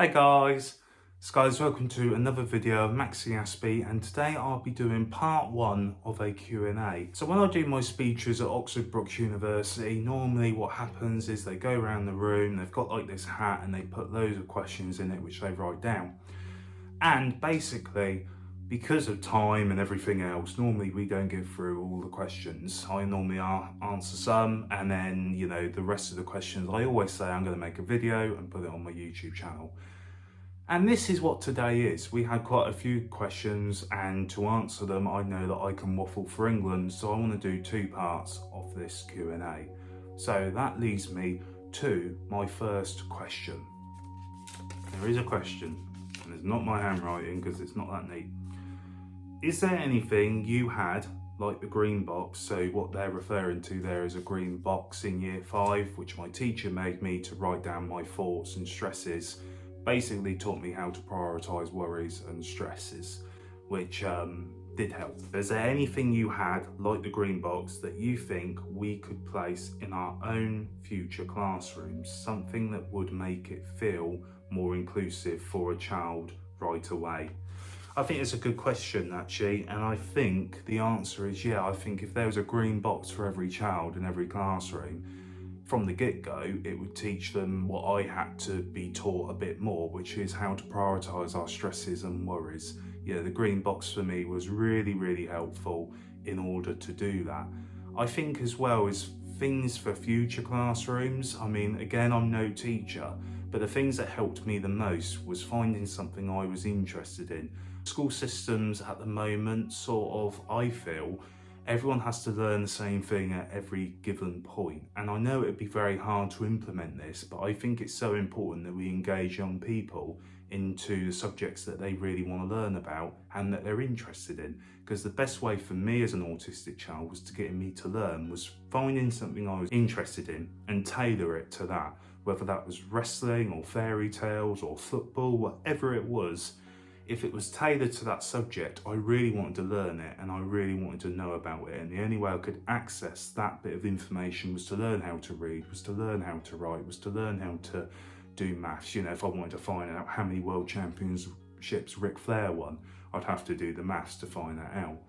Hey guys, welcome to another video of MaxiAspie, and today I'll be doing part one of a Q&A. So when I do my speeches at Oxford Brookes University, normally what happens is they go around the room, they've got like this hat and they put loads of questions in it which they write down. And basically, because of time and everything else, normally we don't get through all the questions. I normally answer some, and then, the rest of the questions, I always say I'm going to make a video and put it on my YouTube channel. And this is what today is. We had quite a few questions, and to answer them, I know that I can waffle for England, so I want to do two parts of this Q&A. So that leads me to my first question. There is a question, and it's not my handwriting because it's not that neat. Is there anything you had, like the green box, so what they're referring to there is a green box in year 5, which my teacher made me to write down my thoughts and stresses, basically taught me how to prioritise worries and stresses, which did help. Is there anything you had, like the green box, that you think we could place in our own future classrooms, something that would make it feel more inclusive for a child right away? I think it's a good question actually, and I think the answer is yeah. I think if there was a green box for every child in every classroom, from the get-go, it would teach them what I had to be taught a bit more, which is how to prioritise our stresses and worries. Yeah, the green box for me was really helpful in order to do that. I think as well as things for future classrooms, I mean, again, I'm no teacher, but the things that helped me the most was finding something I was interested in. School systems at the moment, sort of, I feel, everyone has to learn the same thing at every given point. And I know it'd be very hard to implement this, but I think it's so important that we engage young people into the subjects that they really want to learn about and that they're interested in. Because the best way for me as an autistic child was to get me to learn was finding something I was interested in and tailor it to that. Whether that was wrestling or fairy tales or football, whatever it was, if it was tailored to that subject, I really wanted to learn it and I really wanted to know about it. And the only way I could access that bit of information was to learn how to read, was to learn how to write, was to learn how to do maths. If I wanted to find out how many world championships Ric Flair won, I'd have to do the maths to find that out.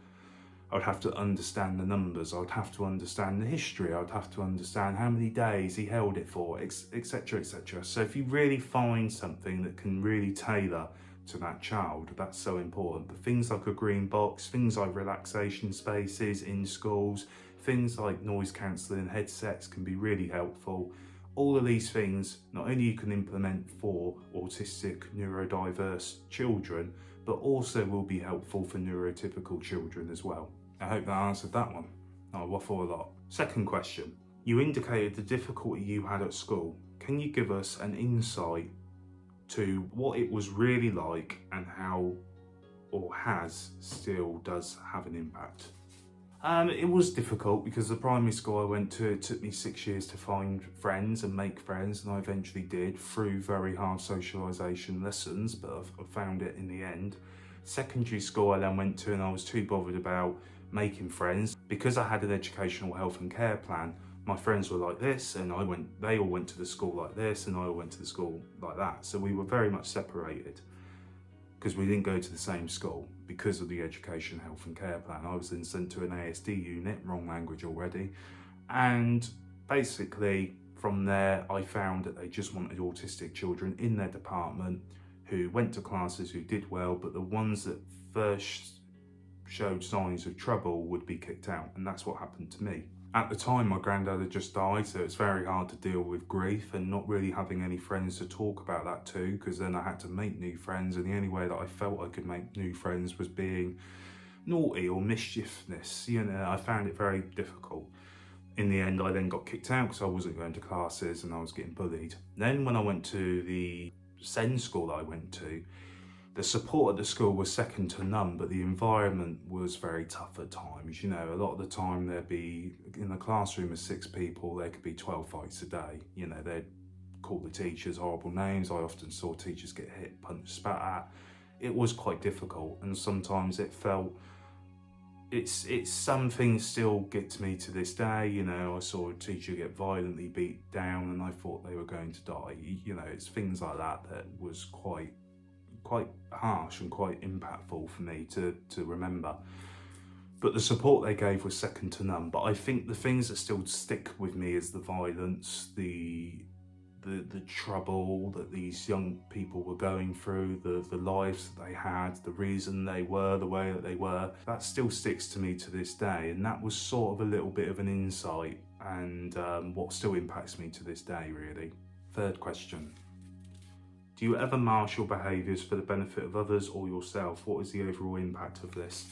I'd have to understand the numbers, I'd have to understand the history, I'd have to understand how many days he held it for, etc, etc. So if you really find something that can really tailor to that child, that's so important. But things like a green box, things like relaxation spaces in schools, things like noise cancelling headsets can be really helpful. All of these things, not only you can implement for autistic neurodiverse children, but also will be helpful for neurotypical children as well. I hope that answered that one. I waffle a lot. Second question. You indicated the difficulty you had at school. Can you give us an insight to what it was really like and how, or still does have an impact? It was difficult because the primary school I went to, it took me 6 years to find friends and make friends, and I eventually did through very hard socialisation lessons, but I found it in the end. Secondary school I then went to, and I was too bothered about making friends. Because I had an educational health and care plan, my friends were like this, and they all went to the school like this, and I all went to the school like that. So we were very much separated because we didn't go to the same school because of the education, health and care plan. I was then sent to an ASD unit, wrong language already. And basically from there, I found that they just wanted autistic children in their department who went to classes, who did well, but the ones that first showed signs of trouble would be kicked out. And that's what happened to me. At the time, my granddad had just died, so it's very hard to deal with grief and not really having any friends to talk about that to, because then I had to make new friends, and the only way that I felt I could make new friends was being naughty or mischievous. I found it very difficult. In the end, I then got kicked out because I wasn't going to classes and I was getting bullied. Then when I went to the SEND school that I went to, the support at the school was second to none, but the environment was very tough at times. A lot of the time there'd be, in the classroom of 6 people, there could be 12 fights a day. They'd call the teachers horrible names. I often saw teachers get hit, punched, spat at. It was quite difficult, and sometimes it felt it's some things still get to me to this day. You know, I saw a teacher get violently beat down and I thought they were going to die. You know, it's things like that that was quite harsh and quite impactful for me to remember. But the support they gave was second to none. But I think the things that still stick with me is the violence, the trouble that these young people were going through, the lives that they had, the reason they were the way that they were. That still sticks to me to this day, and that was sort of a little bit of an insight, and what still impacts me to this day, really. Third question. Do you ever marshal behaviours for the benefit of others or yourself? What is the overall impact of this?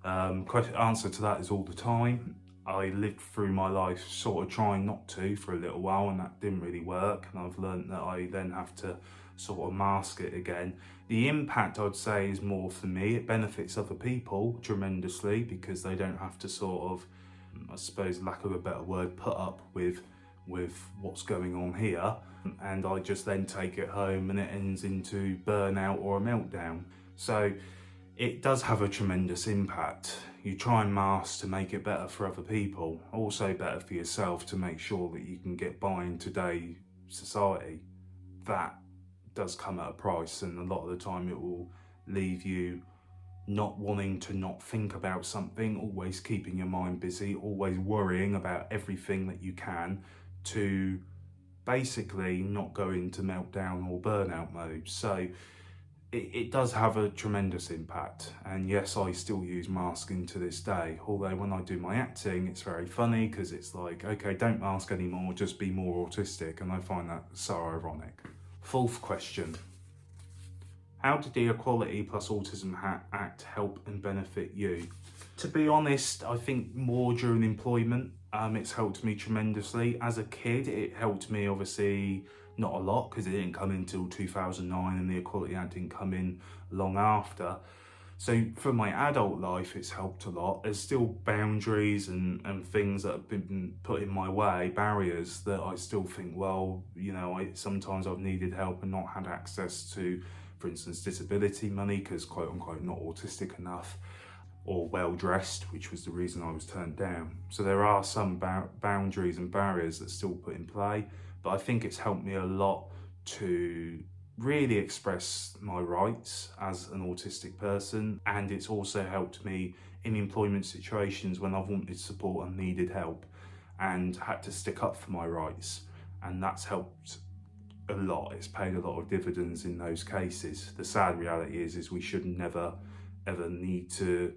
Answer to that is all the time. I lived through my life sort of trying not to for a little while, and that didn't really work, and I've learned that I then have to sort of mask it again. The impact, I'd say, is more for me. It benefits other people tremendously because they don't have to sort of, I suppose, lack of a better word, put up with what's going on here, and I just then take it home and it ends into burnout or a meltdown. So it does have a tremendous impact. You try and mask to make it better for other people, also better for yourself to make sure that you can get by in today's society. That does come at a price, and a lot of the time it will leave you not wanting to not think about something, always keeping your mind busy, always worrying about everything that you can to basically not go into meltdown or burnout mode. So it does have a tremendous impact, and yes, I still use masking to this day, although when I do my acting it's very funny because it's like, okay, don't mask anymore, just be more autistic, and I find that so ironic. Fourth question. How did the Equality Plus Autism Act help and benefit you? To be honest, I think more during employment. It's helped me tremendously. As a kid, it helped me obviously not a lot because it didn't come in until 2009 and the Equality Act didn't come in long after. So for my adult life, it's helped a lot. There's still boundaries and things that have been put in my way, barriers that I still think, well, you know, sometimes I've needed help and not had access to, for instance, disability money because quote unquote not autistic enough, or well-dressed, which was the reason I was turned down. So there are some boundaries and barriers that still put in play, but I think it's helped me a lot to really express my rights as an autistic person, and it's also helped me in employment situations when I've wanted support and needed help and had to stick up for my rights, and that's helped a lot. It's paid a lot of dividends in those cases. The sad reality is we should never ever need to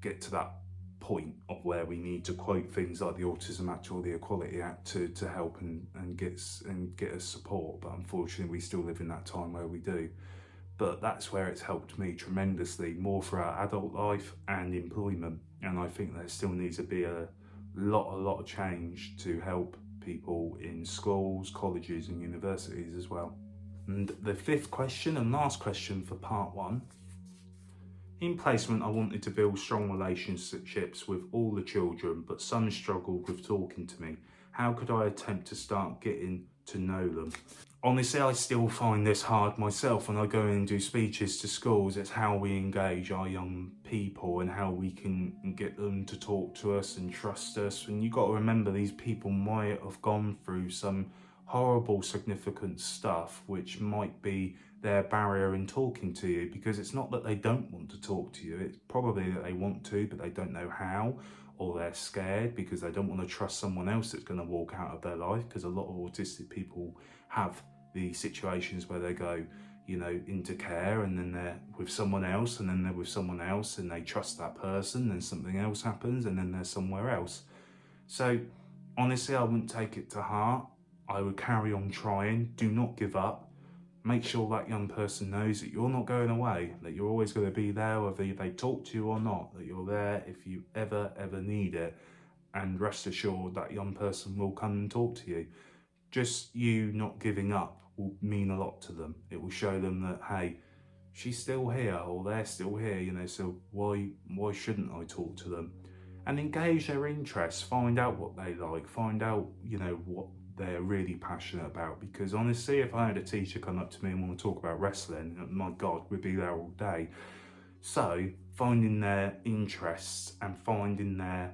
get to that point of where we need to quote things like the Autism Act or the Equality Act to help and get us support, but unfortunately we still live in that time where we do. But that's where it's helped me tremendously, more for our adult life and employment, and I think there still needs to be a lot of change to help people in schools, colleges and universities as well. And the fifth question and last question for part one. In placement, I wanted to build strong relationships with all the children, but some struggled with talking to me. How could I attempt to start getting to know them? Honestly, I still find this hard myself when I go in and do speeches to schools. It's how we engage our young people and how we can get them to talk to us and trust us. And you've got to remember, these people might have gone through some horrible, significant stuff, which might be their barrier in talking to you, because it's not that they don't want to talk to you, it's probably that they want to, but they don't know how, or they're scared because they don't want to trust someone else that's going to walk out of their life, because a lot of autistic people have the situations where they go, you know, into care and then they're with someone else and then they're with someone else and they trust that person, then something else happens and then they're somewhere else. So honestly, I wouldn't take it to heart. I would carry on trying. Do not give up. Make sure that young person knows that you're not going away, that you're always going to be there, whether they talk to you or not, that you're there if you ever need it. And rest assured that young person will come and talk to you. Just you not giving up will mean a lot to them. It will show them that, hey, she's still here or they're still here, you know, so why shouldn't I talk to them? And engage their interests, find out what they like, find out, you know, what they're really passionate about. Because honestly, if I had a teacher come up to me and want to talk about wrestling, my God, we'd be there all day. So finding their interests and finding their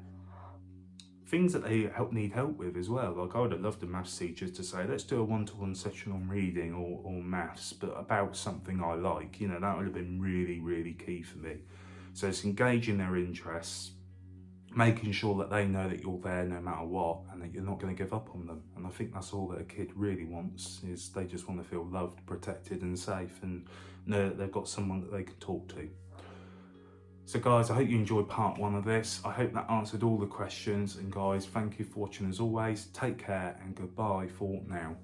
things that they need help with as well. Like I would have loved a maths teacher to say, let's do a one-to-one session on reading or maths, but about something I like. You know, that would have been really, really key for me. So it's engaging their interests, making sure that they know that you're there no matter what and that you're not going to give up on them. And I think that's all that a kid really wants, is they just want to feel loved, protected and safe, and know that they've got someone that they can talk to. So guys, I hope you enjoyed part 1 of this. I hope that answered all the questions, and guys, thank you for watching as always. Take care and goodbye for now.